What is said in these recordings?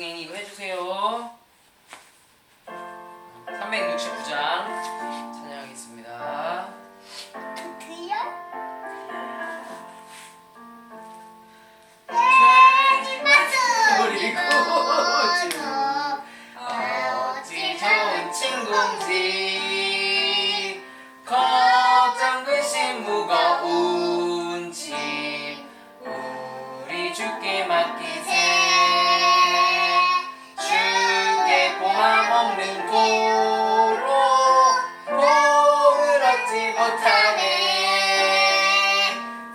나중에 이거 해주세요. 369장 찬양하겠습니다. 어찌 좋은 친구인지 걱정 근심 무거운 짐 우리 주께 맡기세. 주께 고함 없는 고로 복을 얻지 못하네.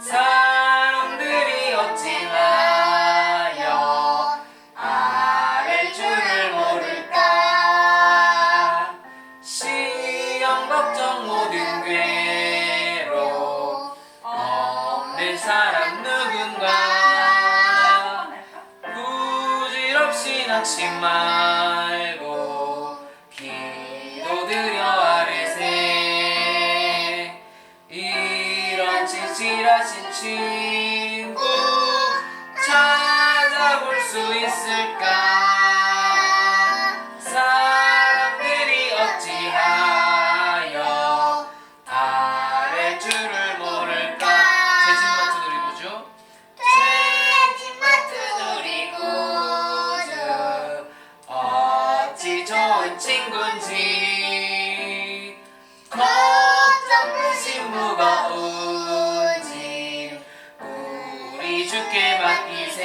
사람들이 어찌하여 아랠 줄을 모를까. 시험 걱정 모든 괴로 없는 사람 누군가. 부질없이 낙심 말고 기도드려 아뢰세. 이런 칠칠하신 친구 찾아볼 수 있을까. 사람들이 어찌하여 아랠 줄을 모를까. 재진마트 누리구주 재진마트 누리구주 어찌 좋은 친구인지 걱정 근심 무거운 짐 우리 주께 맡기세.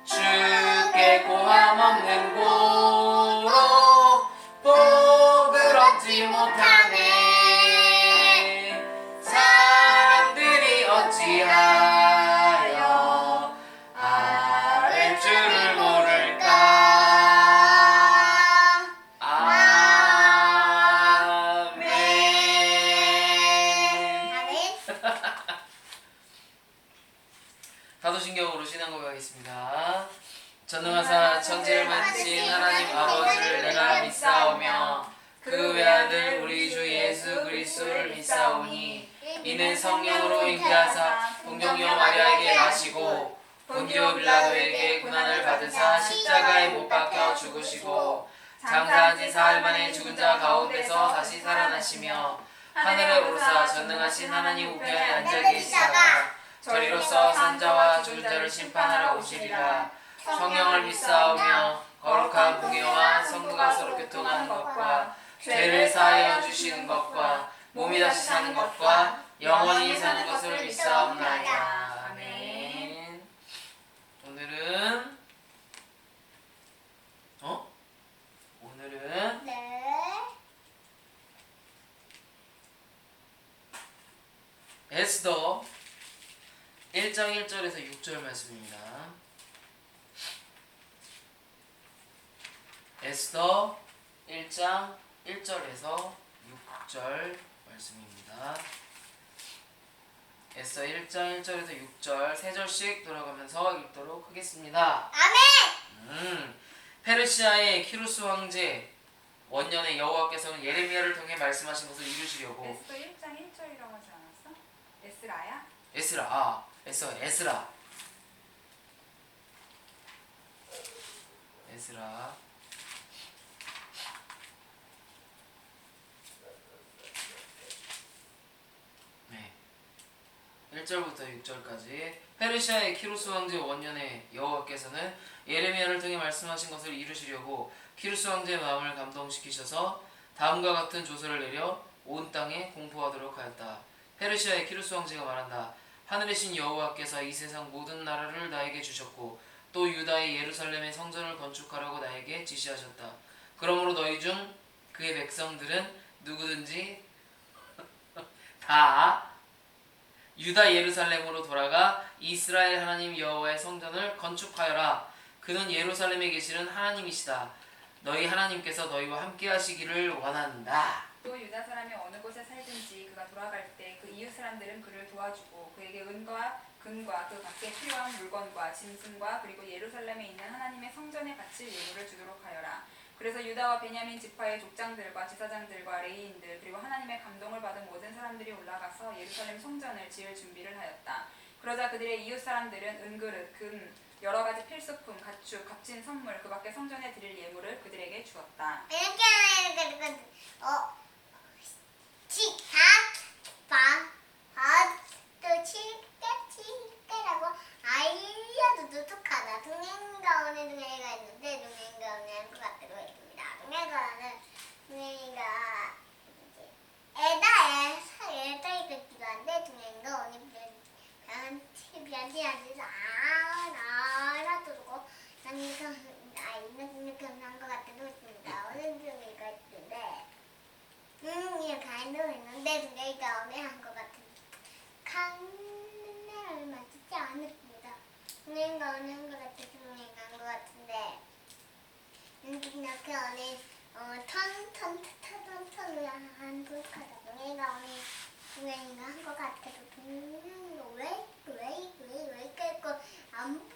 주께 고함 없는 고로 복을 얻지 못하네. 사람들이 어찌하여 아랠 줄을 모를까. 아멘. 사도신경으로 신앙 고백하겠습니다. 전능하사 천지를 만드신 하나님 아버지를 내가 믿사오며 그 외아들 우리 주 예수 그리스도를 믿사오니 이는 성령으로 잉태하사 동정녀 마리아에게 나시고 본디오 빌라도에게 고난을 받으사 십자가에 못 박혀 죽으시고 장사한 지 사흘 만에 죽은 자 가운데서 다시 살아나시며 하늘에 오르사 전능하신 하나님 우편에 앉아 계시다가 저리로서 산자와 죽은 자를 심판하러 오시리라. 성령을 믿사오며 거룩한 공예와 성도가 서로 교통하는 것과 죄를 사하여 주시는 것과 몸이 다시 사는 것과 영원히 사는 것을 믿사옵나이다. 아멘. 오늘은 에스더 1장 1절에서 6절 말씀입니다. 에스더 1장 1절에서 6절 말씀입니다. 에스더 1장 1절에서 6절 3절씩 돌아가면서 읽도록 하겠습니다. 아멘. 페르시아의 키루스 황제 원년의 여호와께서는 예레미야를 통해 말씀하신 것을 이루시려고. 에스더 1장 1절이라고 하지 않았어? 에스라야? 에스라. 에스라. 네. 1절부터 6절까지. 페르시아의 키루스 황제 원년에 여호와께서는 예레미야를 통해 말씀하신 것을 이루시려고 키루스 황제의 마음을 감동시키셔서 다음과 같은 조서를 내려 온 땅에 공포하도록 하였다. 페르시아의 키루스 황제가 말한다. 하늘의 신 여호와께서 이 세상 모든 나라를 나에게 주셨고 또 유다의 예루살렘의 성전을 건축하라고 나에게 지시하셨다. 그러므로 너희 중 그의 백성들은 누구든지 다 유다 예루살렘으로 돌아가 이스라엘 하나님 여호와의 성전을 건축하여라. 그는 예루살렘에 계시는 하나님이시다. 너희 하나님께서 너희와 함께 하시기를 원한다. 또 유다 사람이 어느 곳에 살든지 그가 돌아갈 때 그 이웃 사람들은 그를 도와주고 그에게 은과 금과 그 밖에 필요한 물건과 짐승과 그리고 예루살렘에 있는 하나님의 성전에 바칠 예물을 주도록 하여라. 그래서 유다와 베냐민 지파의 족장들과 제사장들과 레위인들 그리고 하나님의 감동을 받은 모든 사람들이 올라가서 예루살렘 성전을 지을 준비를 하였다. 그러자 그들의 이웃 사람들은 은그릇, 금, 여러 가지 필수품, 가축, 값진 선물, 그 밖에 성전에 드릴 예물을 그들에게 주었다. 이렇게 또 칠게라고 알려도 똑똑하다. 동행가원에 동행이가 있는데 동행가원에 한것 같다고 했습니다. 동행가 애다 있기도 한데 동행가원이 변지한테서 알아두고 이렇게 한것 같다고 했습니다. 어느 동행가 있는데 이렇게 한다고 했는데 동행가 오면 한것 같은 카메라를 맞지 않았습니다. 동행가 오는 한것 같아서 동행가 한것 같은데 이렇게 오는 턴을 한 돌카다 동행가 오는 동행가 한것 같아서 동행가 왜 이렇게 안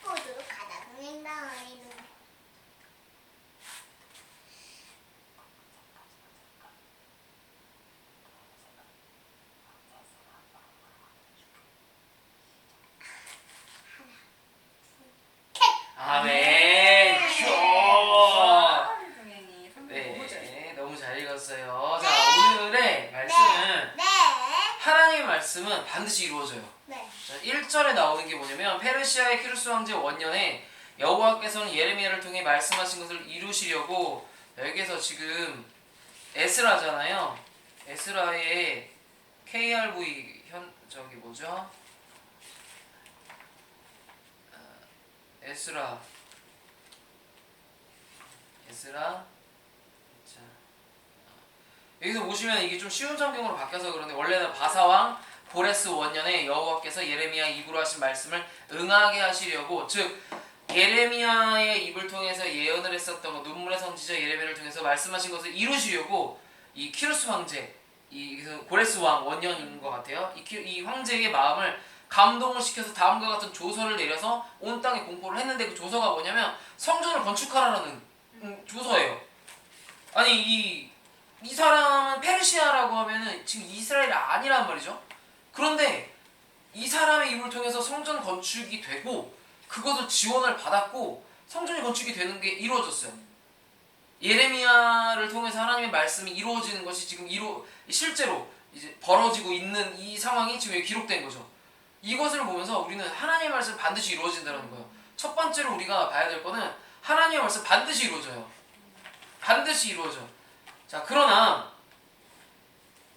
보도록 하다 동행가 오는 아멘. 슈. 동행이 성경 너무 잘. 네, 너무 잘 읽었어요. 자, 오늘의 말씀은 네. 하나님의 말씀은 반드시 이루어져요. 네. 자, 1절에 나오는 게 뭐냐면 페르시아의 키루스 황제 원년에 여호와께서는 예레미야를 통해 말씀하신 것을 이루시려고 여기에서 지금 에스라잖아요. 에스라의 KRV 저기 뭐죠? 에스라 자, 여기서 보시면 이게 좀 쉬운 성경으로 바뀌어서 그런데 원래는 바사왕 고레스 원년에 여호와께서 예레미야 입으로 하신 말씀을 응하게 하시려고, 즉 예레미야의 입을 통해서 예언을 했었던 거, 눈물의 선지자 예레미야를 통해서 말씀하신 것을 이루시려고 이 키루스 황제, 이 고레스 왕 원년인 것 같아요. 이 황제의 마음을 감동을 시켜서 다음과 같은 조서를 내려서 온 땅에 공포를 했는데, 그 조서가 뭐냐면 성전을 건축하라는 조서예요. 아니 이 사람은 페르시아라고 하면은 지금 이스라엘이 아니란 말이죠. 그런데 이 사람의 입을 통해서 성전 건축이 되고 그것을 지원을 받았고 성전이 건축이 되는 게 이루어졌어요. 예레미야를 통해서 하나님의 말씀이 이루어지는 것이 지금 실제로 이제 벌어지고 있는 이 상황이 지금 여기 기록된 거죠. 이것을 보면서 우리는 하나님의 말씀 반드시 이루어진다는 거예요. 첫 번째로 우리가 봐야 될 거는 하나님의 말씀 반드시 이루어져요. 반드시 이루어져. 자, 그러나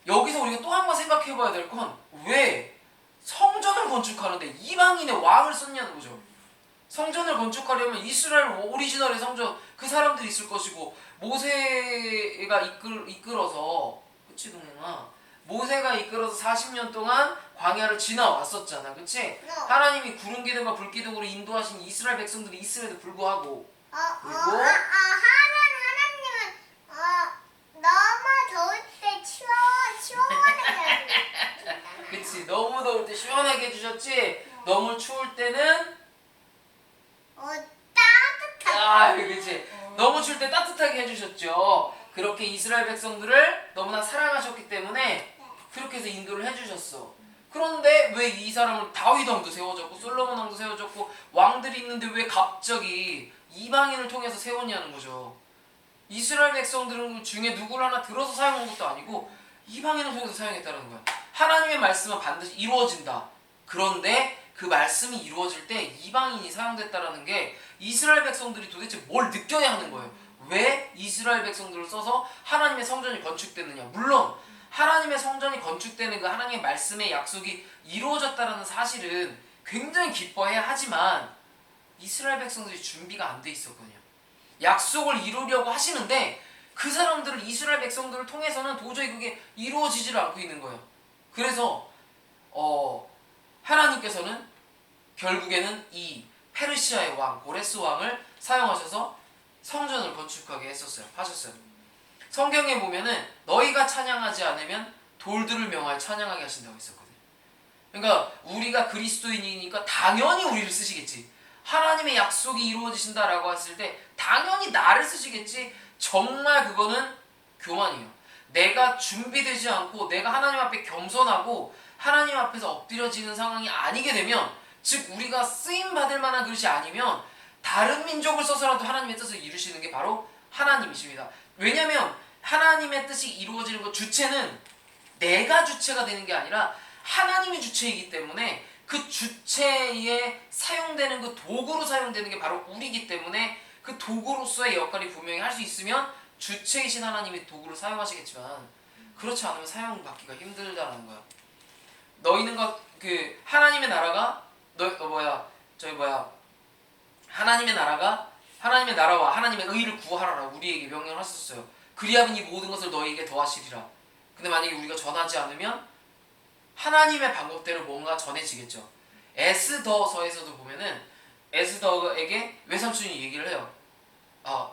여기서 우리가 또 한 번 생각해 봐야 될 건 왜 성전을 건축하는데 이방인의 왕을 썼냐는 거죠. 성전을 건축하려면 이스라엘 오리지널의 성전, 그 사람들이 있을 것이고 모세가 이끌어서, 그치 동생아? 모세가 이끌어서 40년 동안 광야를 지나왔었잖아, 그치? 하나님이 구름 기둥과 불 기둥으로 인도하신 이스라엘 백성들이 있음에도 불구하고 하나님은 너무 더울 때 시원하게 그치, 너무 더울 때 시원하게 해주셨지. 너무 추울 때는 따뜻하게. 그치, 너무 추울 때 따뜻하게 해주셨죠. 그렇게 이스라엘 백성들을 너무나 사랑하셨기 때문에 그렇게 해서 인도를 해주셨어. 그런데 왜 이 사람을 다윗 왕도 세워졌고 솔로몬 왕도 세워졌고 왕들이 있는데 왜 갑자기 이방인을 통해서 세웠냐는 거죠. 이스라엘 백성들은 중에 누구를 하나 들어서 사용한 것도 아니고 이방인을 통해서 사용했다는 거야. 하나님의 말씀은 반드시 이루어진다. 그런데 그 말씀이 이루어질 때 이방인이 사용됐다라는 게 이스라엘 백성들이 도대체 뭘 느껴야 하는 거예요. 왜 이스라엘 백성들을 써서 하나님의 성전이 건축됐느냐. 물론 하나님의 성전이 건축되는 그 하나님의 말씀의 약속이 이루어졌다는 사실은 굉장히 기뻐해야 하지만 이스라엘 백성들이 준비가 안 돼 있었거든요. 약속을 이루려고 하시는데 그 사람들을, 이스라엘 백성들을 통해서는 도저히 그게 이루어지질 않고 있는 거예요. 그래서 하나님께서는 결국에는 이 페르시아의 왕 고레스 왕을 사용하셔서 성전을 건축하게 하셨어요. 성경에 보면은 너희가 찬양하지 않으면 돌들을 명하여 찬양하게 하신다고 했었거든요. 그러니까 우리가 그리스도인이니까 당연히 우리를 쓰시겠지. 하나님의 약속이 이루어지신다라고 했을 때 당연히 나를 쓰시겠지. 정말 그거는 교만이에요. 내가 준비되지 않고 내가 하나님 앞에 겸손하고 하나님 앞에서 엎드려지는 상황이 아니게 되면 즉 우리가 쓰임 받을 만한 그릇이 아니면 다른 민족을 써서라도 하나님의 뜻을 이루시는 게 바로 하나님이십니다. 왜냐하면 하나님의 뜻이 이루어지는 것 주체는 내가 주체가 되는 게 아니라 하나님이 주체이기 때문에 그 주체에 사용되는 그 도구로 사용되는 게 바로 우리이기 때문에 그 도구로서의 역할이 분명히 할 수 있으면 주체이신 하나님이 도구를 사용하시겠지만 그렇지 않으면 사용받기가 힘들다는 거야. 너희는 그 하나님의 나라가 하나님의 나라와 하나님의 의를 구하라라 우리에게 명령을 하셨어요. 그리하면 이 모든 것을 너희에게 더하시리라. 근데 만약에 우리가 전하지 않으면 하나님의 방법대로 뭔가 전해지겠죠. 에스더서에서도 보면은 에스더에게 외삼촌이 얘기를 해요.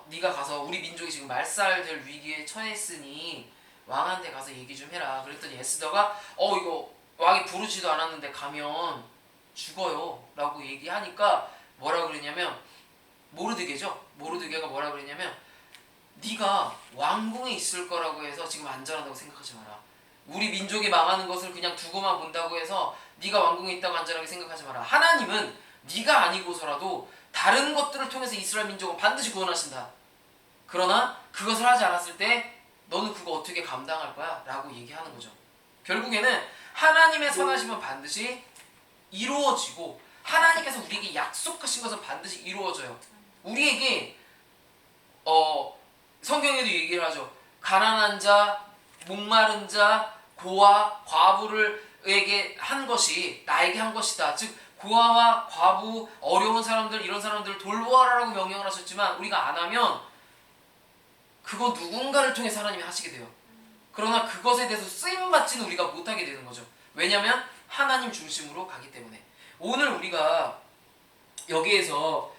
네가 가서 우리 민족이 지금 말살될 위기에 처했으니 왕한테 가서 얘기 좀 해라. 그랬더니 에스더가 이거 왕이 부르지도 않았는데 가면 죽어요 라고 얘기하니까 뭐라 그랬냐면 모르드게가 뭐라 그랬냐면 네가 왕궁에 있을 거라고 해서 지금 안전하다고 생각하지 마라. 우리 민족이 망하는 것을 그냥 두고만 본다고 해서 네가 왕궁에 있다고 안전하게 생각하지 마라. 하나님은 네가 아니고서라도 다른 것들을 통해서 이스라엘 민족은 반드시 구원하신다. 그러나 그것을 하지 않았을 때 너는 그거 어떻게 감당할 거야? 라고 얘기하는 거죠. 결국에는 하나님의 선하심은 반드시 이루어지고 하나님께서 우리에게 약속하신 것은 반드시 이루어져요. 우리에게 성경에도 얘기를 하죠. 가난한 자, 목마른 자, 고아, 과부를에게 한 것이 나에게 한 것이다. 즉 고아와 과부, 어려운 사람들, 이런 사람들을 돌보아라라고 명령을 하셨지만 우리가 안 하면 그거 누군가를 통해서 하나님이 하시게 돼요. 그러나 그것에 대해서 쓰임받지는 우리가 못하게 되는 거죠. 왜냐하면 하나님 중심으로 가기 때문에. 오늘 우리가 여기에서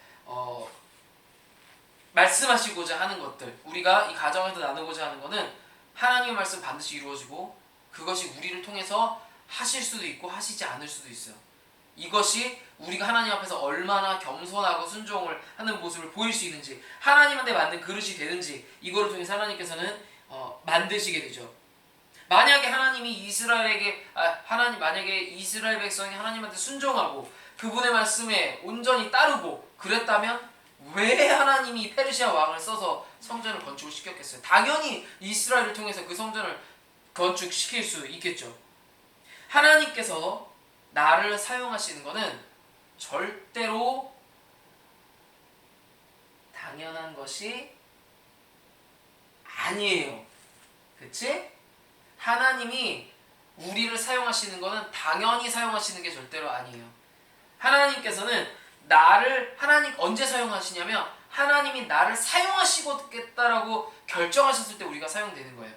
말씀하시고자 하는 것들, 우리가 이 가정에서 나누고자 하는 것은 하나님의 말씀 반드시 이루어지고 그것이 우리를 통해서 하실 수도 있고 하시지 않을 수도 있어요. 이것이 우리가 하나님 앞에서 얼마나 겸손하고 순종을 하는 모습을 보일 수 있는지, 하나님한테 맞는 그릇이 되는지 이거를 통해서 하나님께서는 만드시게 되죠. 만약에 만약에 이스라엘 백성이 하나님한테 순종하고 그분의 말씀에 온전히 따르고 그랬다면 왜 하나님이 페르시아 왕을 써서 성전을 건축을 시켰겠어요? 당연히 이스라엘을 통해서 그 성전을 건축시킬 수 있겠죠. 하나님께서 나를 사용하시는 것은 절대로 당연한 것이 아니에요. 그치? 하나님이 우리를 사용하시는 것은 당연히 사용하시는 게 절대로 아니에요. 하나님께서는 하나님 언제 사용하시냐면 하나님이 나를 사용하시겠다라고 결정하셨을 때 우리가 사용되는 거예요.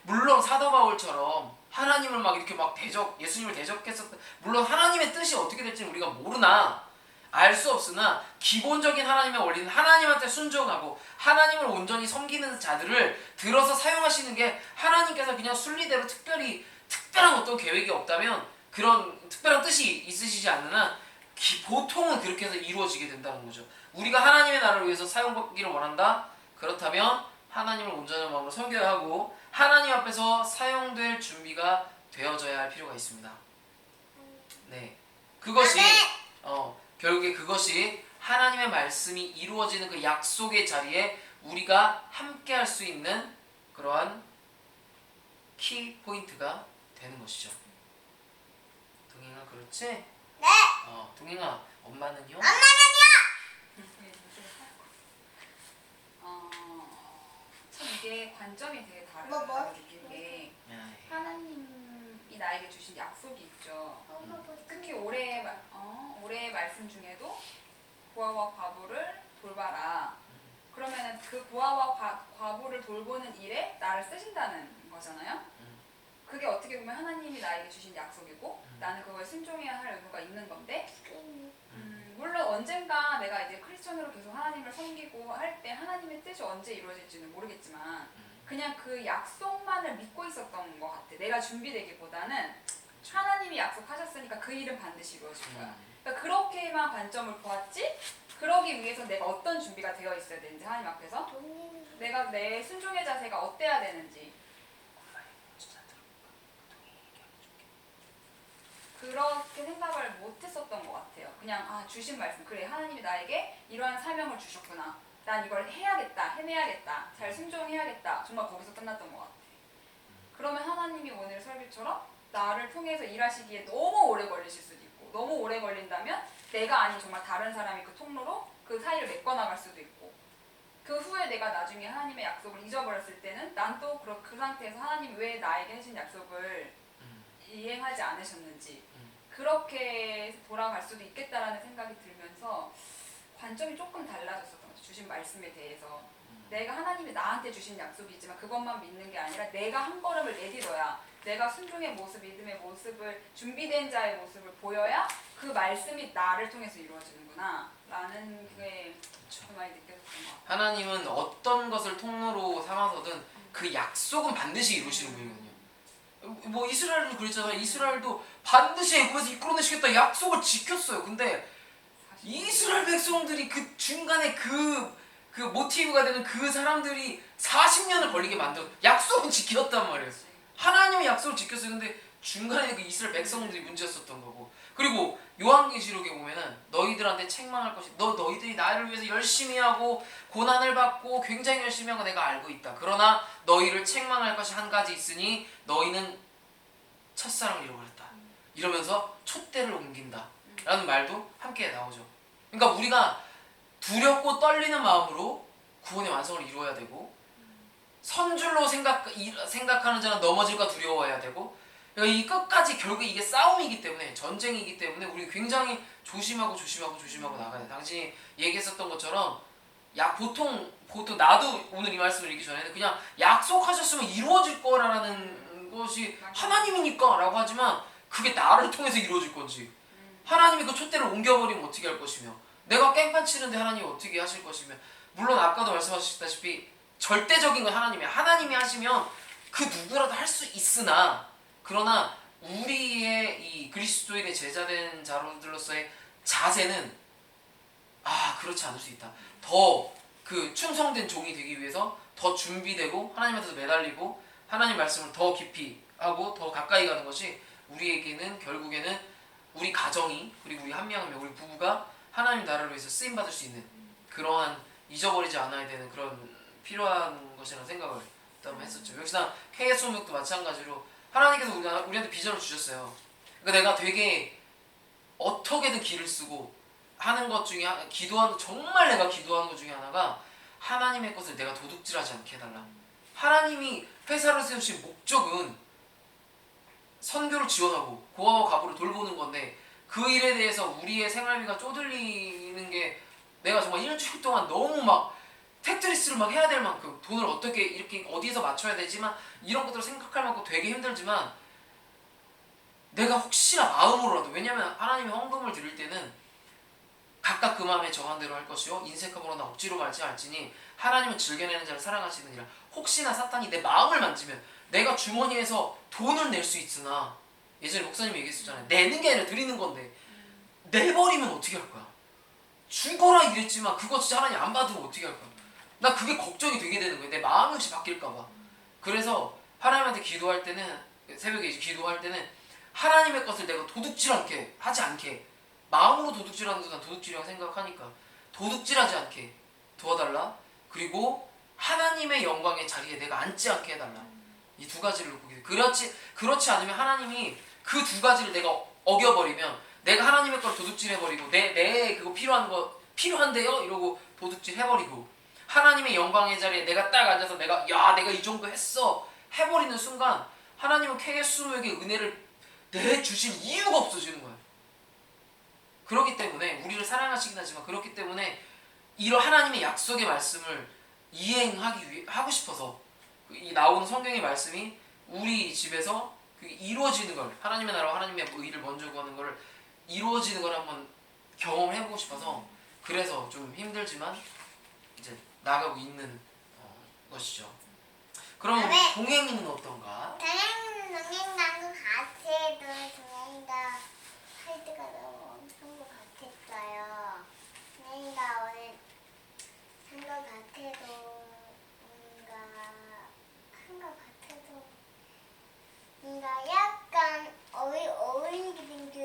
물론 사도 바울처럼 하나님을 막 이렇게 예수님을 대적했었다. 물론 하나님의 뜻이 어떻게 될지는 우리가 모르나 알 수 없으나 기본적인 하나님의 원리는 하나님한테 순종하고 하나님을 온전히 섬기는 자들을 들어서 사용하시는 게 하나님께서 그냥 순리대로 특별한 어떤 계획이 없다면 그런 특별한 뜻이 있으시지 않는 한 보통은 그렇게 해서 이루어지게 된다는 거죠. 우리가 하나님의 나라를 위해서 사용받기를 원한다? 그렇다면 하나님을 온전한 마음으로 섬겨야 하고 하나님 앞에서 사용될 준비가 되어져야 할 필요가 있습니다. 네, 그것이 결국에 그것이 하나님의 말씀이 이루어지는 그 약속의 자리에 우리가 함께 할 수 있는 그러한 키 포인트가 되는 것이죠. 동행아 그렇지? 네. 동행아 엄마는요? 참 이게 관점이 되게 뭐? 다르다고 느낀 게 하나님이 나에게 주신 약속이 있죠. 특히 올해의 말씀 중에도 고아와 과부를 돌봐라. 그러면은 그 고아와 과부를 돌보는 일에 나를 쓰신다는 거잖아요. 그게 어떻게 보면 하나님이 나에게 주신 약속이고 나는 그걸 순종해야 할 의무가 있는 건데 물론 언젠가 내가 이제 크리스천으로 계속 하나님을 섬기고 할 때 하나님의 뜻이 언제 이루어질지는 모르겠지만 그냥 그 약속만을 믿고 있었던 것 같아. 내가 준비되기보다는 하나님이 약속하셨으니까 그 일은 반드시 이루어질 거야. 그러니까 그렇게만 관점을 보았지 그러기 위해서 내가 어떤 준비가 되어 있어야 되는지 하나님 앞에서 내가 내 순종의 자세가 어때야 되는지 그 그렇게 생각을 못했었던 것 같아요. 그냥 주신 말씀, 그래 하나님이 나에게 이러한 사명을 주셨구나. 난 이걸 해야겠다, 해내야겠다, 잘 순종해야겠다. 정말 거기서 끝났던 것 같아요. 그러면 하나님이 오늘 설교처럼 나를 통해서 일하시기에 너무 오래 걸리실 수도 있고, 너무 오래 걸린다면 내가 아닌 정말 다른 사람이 그 통로로 그 사이를 메꿔나갈 수도 있고, 그 후에 내가 나중에 하나님의 약속을 잊어버렸을 때는 난 또 그 상태에서 하나님이 왜 나에게 해준 약속을 이행하지 않으셨는지 그렇게 돌아갈 수도 있겠다라는 생각이 들면서 관점이 조금 달라졌었던 것 같아요. 주신 말씀에 대해서 내가 하나님이 나한테 주신 약속이지만 그것만 믿는 게 아니라 내가 한 걸음을 내딛어야, 내가 순종의 모습, 믿음의 모습을, 준비된 자의 모습을 보여야 그 말씀이 나를 통해서 이루어지는구나 라는 게 좀 많이 느껴졌던 것 같아요. 하나님은 어떤 것을 통로로 삼아서든 그 약속은 반드시 이루시는 분이거든요. 뭐 이스라엘도 그랬잖아요. 이스라엘도 반드시 애굽에서 이끌어내시겠다 약속을 지켰어요. 근데 이스라엘 백성들이 그 중간에 그 모티브가 되는 그 사람들이 40년을 걸리게 만들어 약속은 지켰단 말이에요. 하나님의 약속을 지켰어요. 근데 중간에 그 이스라엘 백성들이 문제였었던 거고. 그리고 요한계시록에 보면은 너희들한테 책망할 것이 너희들이 나를 위해서 열심히 하고 고난을 받고 굉장히 열심히 하고 내가 알고 있다. 그러나 너희를 책망할 것이 한 가지 있으니 너희는 첫사랑을 잃어버렸다. 이러면서 촛대를 옮긴다. 라는 말도 함께 나오죠. 그러니까 우리가 두렵고 떨리는 마음으로 구원의 완성을 이루어야 되고, 선줄로 생각하는 자는 넘어질까 두려워해야 되고, 그러니까 이 끝까지 결국 이게 싸움이기 때문에, 전쟁이기 때문에 우리 굉장히 조심하고 나가야 돼. 당신이 얘기했었던 것처럼 보통 나도 오늘 이 말씀을 읽기 전에는 그냥 약속하셨으면 이루어질 거라는 것이 하나님이니까 라고 하지만 그게 나를 통해서 이루어질 건지, 하나님이 그 촛대를 옮겨버리면 어떻게 할 것이며, 내가 깽판 치는데 하나님이 어떻게 하실 것이며, 물론 아까도 말씀하셨다시피 절대적인 건 하나님이 하시면 그 누구라도 할 수 있으나, 그러나 우리의 이 그리스도인의 제자된 자로들로서의 자세는 그렇지 않을 수 있다. 더 그 충성된 종이 되기 위해서 더 준비되고 하나님한테서 매달리고 하나님 말씀을 더 깊이 하고 더 가까이 가는 것이 우리에게는 결국에는 우리 가정이, 그리고 우리 한 명 한 명, 우리 부부가 하나님 나라를 위해서 쓰임 받을 수 있는 그러한, 잊어버리지 않아야 되는 그런 필요한 것이라는 생각을 일단 했었죠. 역시나 KS홈역도 마찬가지로 하나님께서 우리한테 비전을 주셨어요. 그러니까 내가 되게 어떻게든 기를 쓰고 하는 것 중에 정말 내가 기도하는 것 중에 하나가 하나님의 것을 내가 도둑질하지 않게 해달라. 하나님이 회사를 세우신 목적은 선교를 지원하고 고아와 가부를 돌보는 건데, 그 일에 대해서 우리의 생활비가 쪼들리는 게 내가 정말 일주일 동안 너무 막 테트리스를 막 해야 될 만큼 돈을 어떻게 이렇게 어디서 맞춰야 되지만 이런 것들을 생각할 만큼 되게 힘들지만, 내가 혹시나 마음으로라도, 왜냐면 하나님의 헌금을 드릴 때는 각각 그 마음에 정한 대로 할 것이요 인색함으로나 억지로 말지 알지니 하나님은 즐겨내는 자를 사랑하시느니라. 혹시나 사탄이 내 마음을 만지면 내가 주머니에서 돈을 낼 수 있으나, 예전에 목사님이 얘기했었잖아요. 내는 게 아니라 드리는 건데 내버리면 어떻게 할 거야? 죽어라 이랬지만 그거 진짜 하나님 안 받으면 어떻게 할 거야? 나 그게 걱정이 되게 되는 거예요. 내 마음이 혹시 바뀔까 봐. 그래서 하나님한테 기도할 때는, 새벽에 기도할 때는 하나님의 것을 내가 도둑질 하지 않게, 마음으로 도둑질하는 것은 도둑질이라고 생각하니까 도둑질하지 않게 도와달라. 그리고 하나님의 영광의 자리에 내가 앉지 않게 해달라. 이 두 가지를 놓고 그렇지 않으면 하나님이 그 두 가지를 내가 어겨버리면 내가 하나님의 걸 도둑질해버리고 내 그거 필요한데요? 이러고 도둑질해버리고, 하나님의 영광의 자리에 내가 딱 앉아서 내가 이 정도 했어 해버리는 순간 하나님은 KS로에게 은혜를 내주실 이유가 없어지는 거예요. 그렇기 때문에 우리를 사랑하시긴 하지만, 그렇기 때문에 이런 하나님의 약속의 말씀을 하고 싶어서 이 나오는 성경의 말씀이 우리 집에서 이루어지는 걸, 하나님의 나라와 하나님의 의를 먼저 구하는 걸 이루어지는 걸 한번 경험해보고 싶어서, 그래서 좀 힘들지만 이제 나가고 있는 것이죠. 그럼 네. 동행이는 어떤가? 동행남과 같이 동행이가 할 때가 너무 엄청 것 같았어요. 동행이가 오늘 한 것 같아도 뭔가 약간 어울리게 된 게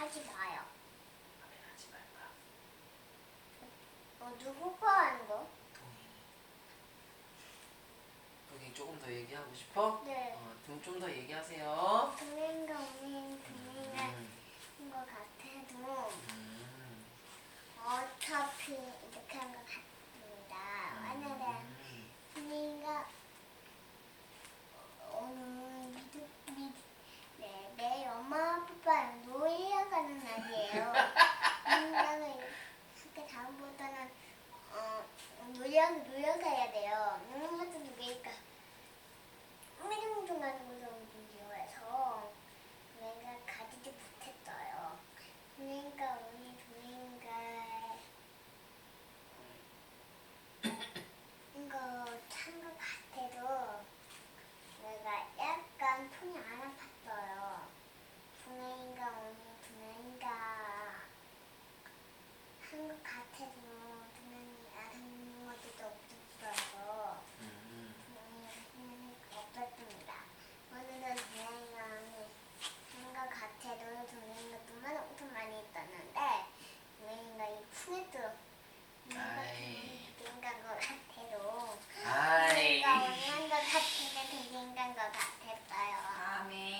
하지 마요. 아멘 하지 말까? 누구가 하는 거? 동행이. 여기 조금 더 얘기하고 싶어? 네. 좀 더 얘기하세요. 동행과 동행을 음, 한 것 같아도 음. 어차피 이렇게 한 것 같아요.